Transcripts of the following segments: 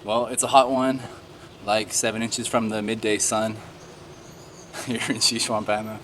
Well, it's a hot one, like 7 inches from the midday sun here in Sichuan, Banna.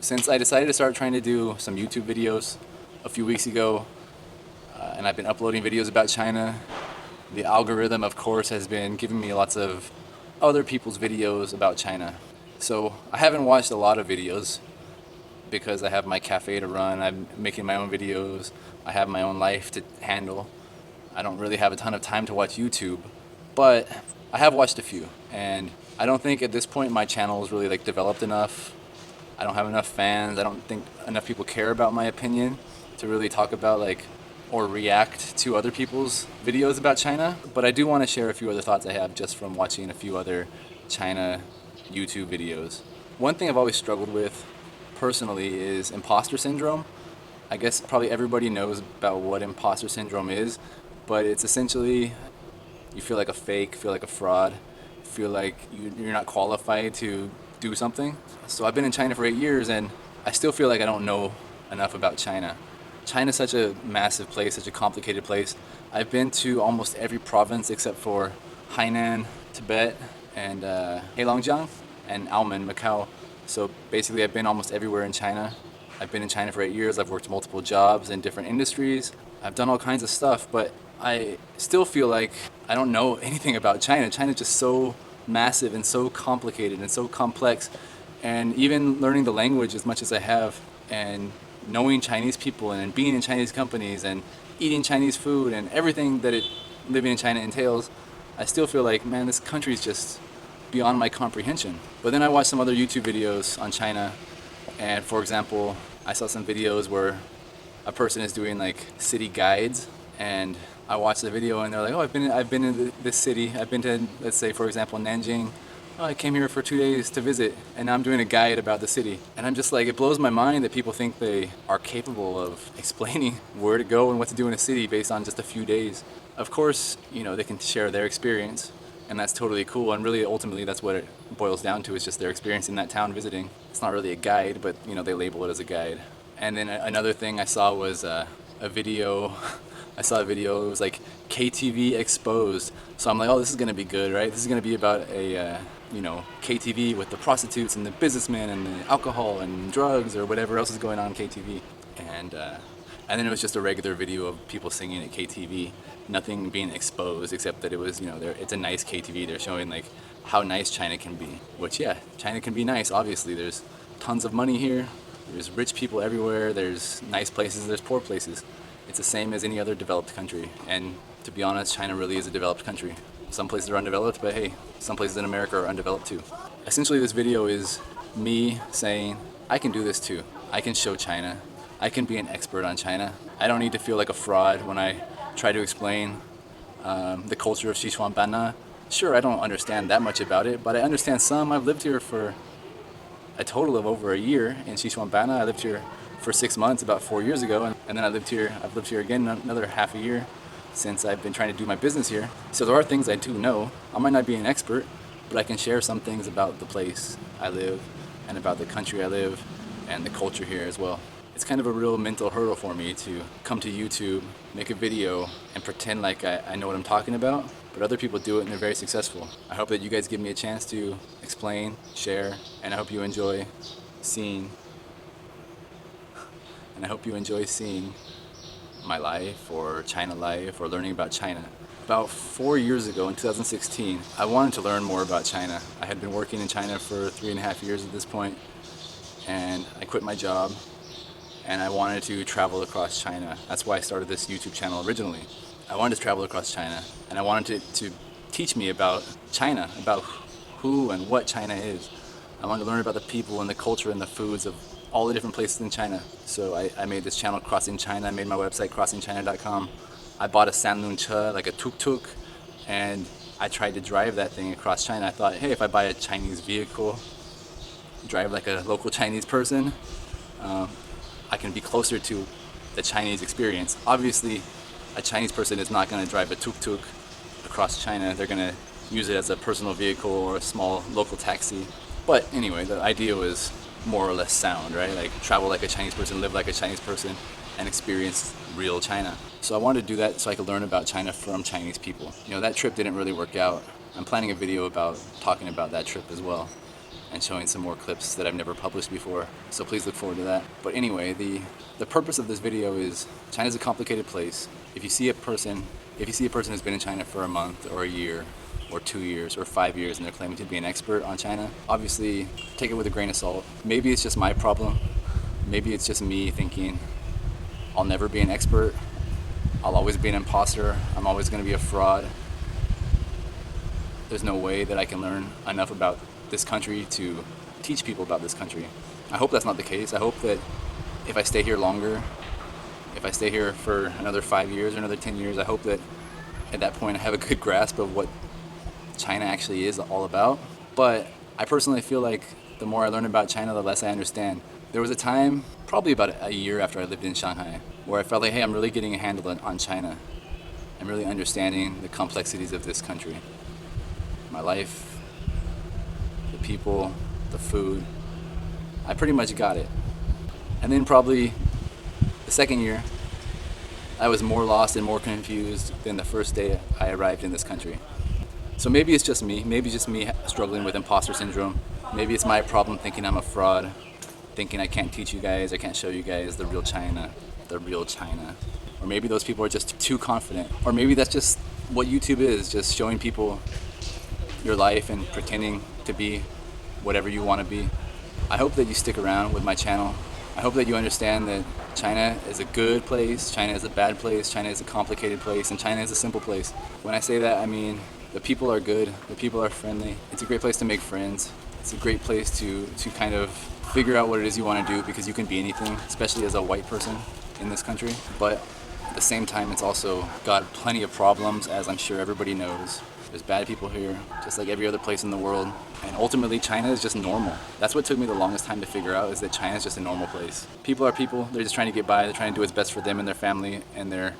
Since I decided to start trying to do some YouTube videos a few weeks ago, and I've been uploading videos about China, the algorithm, of course, has been giving me lots of other people's videos about China. So I haven't watched a lot of videos because I have my cafe to run, I'm making my own videos, I have my own life to handle. I don't really have a ton of time to watch YouTube, but I have watched a few, and I don't think at this point my channel is really like developed enough. I don't have enough fans. I don't think enough people care about my opinion to really talk about like or react to other people's videos about China. But I do want to share a few other thoughts I have just from watching a few other China YouTube videos. One thing I've always struggled with personally is imposter syndrome. I guess probably everybody knows about what imposter syndrome is, but it's essentially you feel like a fake, feel like a fraud, feel like you're not qualified to do something. So I've been in China for 8 years and I still feel like I don't know enough about China. China's such a massive place, such a complicated place. I've been to almost every province except for Hainan, Tibet, and Heilongjiang, and Almen, Macau. So basically I've been almost everywhere in China. I've been in China for 8 years. I've worked multiple jobs in different industries. I've done all kinds of stuff, but I still feel like I don't know anything about China. China's just so massive and so complicated and so complex. And even learning the language as much as I have and knowing Chinese people and being in Chinese companies and eating Chinese food and everything that living in China entails, I still feel like, man, this country is just beyond my comprehension. But then I watched some other YouTube videos on China, and for example, I saw some videos where a person is doing like city guides, and I watched the video and they're like, oh, I've been in this city. I've been to, let's say, for example, Nanjing. Oh, I came here for 2 days to visit, and now I'm doing a guide about the city. And I'm just like, it blows my mind that people think they are capable of explaining where to go and what to do in a city based on just a few days. Of course, they can share their experience, and that's totally cool. And really, ultimately, that's what it boils down to, is just their experience in that town visiting. It's not really a guide, but they label it as a guide. And then another thing I saw was a video. I saw a video. It was like KTV exposed. So I'm like, oh, this is gonna be good, right? This is gonna be about a KTV with the prostitutes and the businessmen and the alcohol and drugs or whatever else is going on in KTV. And then it was just a regular video of people singing at KTV, nothing being exposed except that it was, it's a nice KTV. They're showing like how nice China can be, which yeah, China can be nice. Obviously, there's tons of money here. There's rich people everywhere. There's nice places. There's poor places. It's the same as any other developed country. And to be honest, China really is a developed country. Some places are undeveloped, but hey, some places in America are undeveloped too. Essentially, this video is me saying, I can do this too. I can show China. I can be an expert on China. I don't need to feel like a fraud when I try to explain the culture of Sichuan Banna. Sure, I don't understand that much about it, but I understand some. I've lived here for a total of over a year in Sichuan Banna. I lived here for 6 months about 4 years ago, and then I've lived here again another half a year since I've been trying to do my business here. So there are things I do know. I might not be an expert, but I can share some things about the place I live and about the country I live and the culture here as well. It's kind of a real mental hurdle for me to come to YouTube, make a video, and pretend like I know what I'm talking about, but other people do it and they're very successful. I hope that you guys give me a chance to explain, share, and I hope you enjoy seeing my life or China life or learning about China. About 4 years ago in 2016, I wanted to learn more about China. I had been working in China for 3.5 years at this point, and I quit my job and I wanted to travel across China. That's why I started this YouTube channel originally. I wanted to travel across China, and I wanted to teach me about China, about who and what China is. I wanted to learn about the people and the culture and the foods of all the different places in China. So I made this channel, Crossing China. I made my website, crossingchina.com. I bought a Sanlun Che, like a tuk-tuk, and I tried to drive that thing across China. I thought, hey, if I buy a Chinese vehicle, drive like a local Chinese person, I can be closer to the Chinese experience. Obviously, a Chinese person is not going to drive a tuk-tuk across China. They're going to use it as a personal vehicle or a small local taxi. But anyway, the idea was more or less sound, right? Like travel like a Chinese person, live like a Chinese person, and experience real China. So I wanted to do that so I could learn about China from Chinese people. You know, that trip didn't really work out. I'm planning a video about talking about that trip as well and showing some more clips that I've never published before. So please look forward to that. But anyway, the purpose of this video is China's a complicated place. If you see a person who's been in China for a month or a year or 2 years or 5 years and they're claiming to be an expert on China, obviously take it with a grain of salt. Maybe it's just my problem. Maybe it's just me thinking I'll never be an expert. I'll always be an imposter. I'm always going to be a fraud. There's no way that I can learn enough about this country to teach people about this country. I hope that's not the case. I hope that if I stay here longer, if I stay here for another 5 years or another 10 years, I hope that at that point I have a good grasp of what China actually is all about. But I personally feel like the more I learn about China, the less I understand. There was a time, probably about a year after I lived in Shanghai, where I felt like, hey, I'm really getting a handle on China. I'm really understanding the complexities of this country. My life, the people, the food. I pretty much got it. And then probably the second year, I was more lost and more confused than the first day I arrived in this country. So maybe it's just me. Maybe it's just me struggling with imposter syndrome. Maybe it's my problem thinking I'm a fraud, thinking I can't teach you guys, I can't show you guys the real China. Or maybe those people are just too confident. Or maybe that's just what YouTube is, just showing people your life and pretending to be whatever you want to be. I hope that you stick around with my channel. I hope that you understand that China is a good place, China is a bad place, China is a complicated place, and China is a simple place. When I say that, I mean the people are good, the people are friendly. It's a great place to make friends. It's a great place to kind of figure out what it is you want to do, because you can be anything, especially as a white person in this country. But at the same time, it's also got plenty of problems, as I'm sure everybody knows. There's bad people here, just like every other place in the world. And ultimately, China is just normal. That's what took me the longest time to figure out, is that China is just a normal place. People are people. They're just trying to get by. They're trying to do what's best for them and their family and their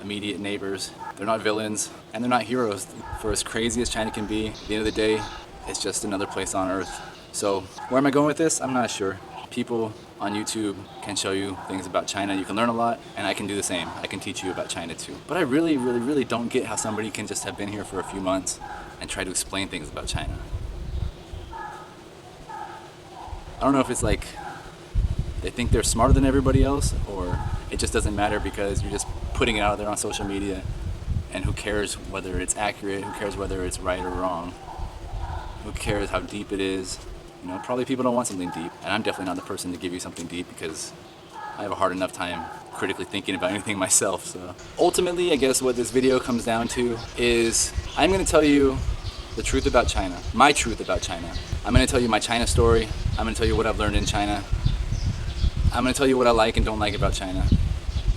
immediate neighbors. They're not villains, and they're not heroes. For as crazy as China can be, at the end of the day, it's just another place on Earth. So where am I going with this? I'm not sure. People on YouTube can show you things about China. You can learn a lot, and I can do the same. I can teach you about China too. But I really don't get how somebody can just have been here for a few months and try to explain things about China. I don't know if it's like they think they're smarter than everybody else, or it just doesn't matter because you're just putting it out there on social media, and who cares whether it's accurate, who cares whether it's right or wrong, who cares how deep it is. You know, probably people don't want something deep, and I'm definitely not the person to give you something deep because I have a hard enough time critically thinking about anything myself. So ultimately, I guess what this video comes down to is I'm going to tell you the truth about China, my truth about China. I'm going to tell you my China story. I'm going to tell you what I've learned in China. I'm going to tell you what I like and don't like about China.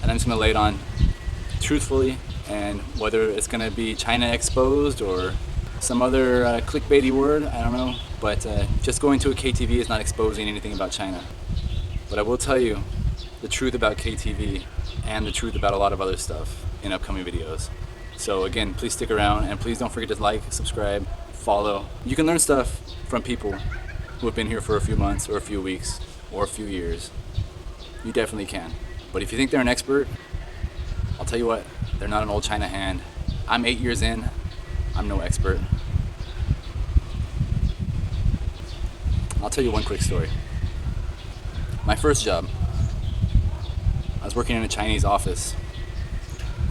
And I'm just going to lay it on truthfully, and whether it's going to be China exposed or some other clickbaity word, I don't know. But just going to a KTV is not exposing anything about China. But I will tell you the truth about KTV and the truth about a lot of other stuff in upcoming videos. So again, please stick around, and please don't forget to like, subscribe, follow. You can learn stuff from people who have been here for a few months or a few weeks or a few years. You definitely can. But if you think they're an expert, I'll tell you what, they're not an old China hand. I'm 8 years in, I'm no expert. I'll tell you one quick story. My first job, I was working in a Chinese office.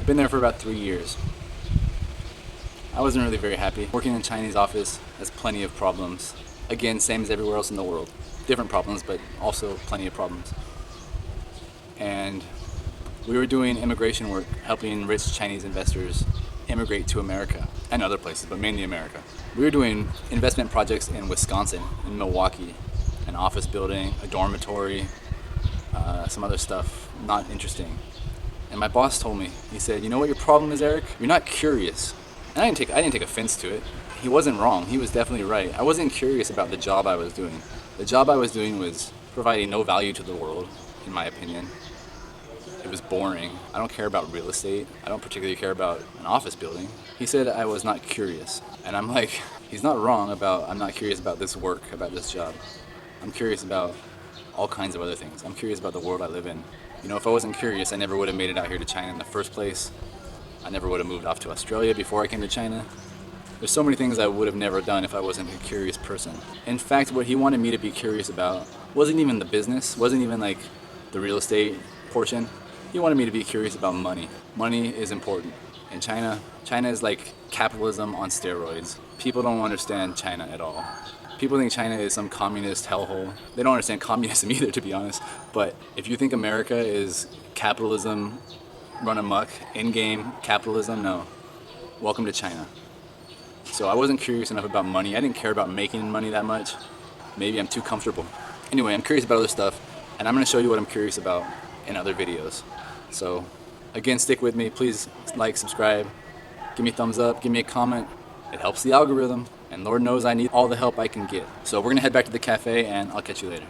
I've been there for about 3 years. I wasn't really very happy. Working in a Chinese office has plenty of problems. Again, same as everywhere else in the world. Different problems, but also plenty of problems. And we were doing immigration work, helping rich Chinese investors immigrate to America and other places, but mainly America. We were doing investment projects in Wisconsin, in Milwaukee, an office building, a dormitory, some other stuff, not interesting. And my boss told me, he said, you know what your problem is, Eric? You're not curious. And I didn't take offense to it. He wasn't wrong. He was definitely right. I wasn't curious about the job I was doing. The job I was doing was providing no value to the world, in my opinion. It was boring. I don't care about real estate. I don't particularly care about an office building. He said I was not curious. And I'm like, he's not wrong about I'm not curious about this work, about this job. I'm curious about all kinds of other things. I'm curious about the world I live in. You know, if I wasn't curious, I never would have made it out here to China in the first place. I never would have moved off to Australia before I came to China. There's so many things I would have never done if I wasn't a curious person. In fact, what he wanted me to be curious about wasn't even the business, wasn't even like the real estate portion. He wanted me to be curious about money. Money is important. In China, China is like capitalism on steroids. People don't understand China at all. People think China is some communist hellhole. They don't understand communism either, to be honest. But if you think America is capitalism run amok, in-game capitalism, no. Welcome to China. So I wasn't curious enough about money. I didn't care about making money that much. Maybe I'm too comfortable. Anyway, I'm curious about other stuff, and I'm gonna show you what I'm curious about in other videos. So again, stick with me. Please like, subscribe, give me a thumbs up, give me a comment. It helps the algorithm, and Lord knows I need all the help I can get. So we're gonna head back to the cafe, and I'll catch you later.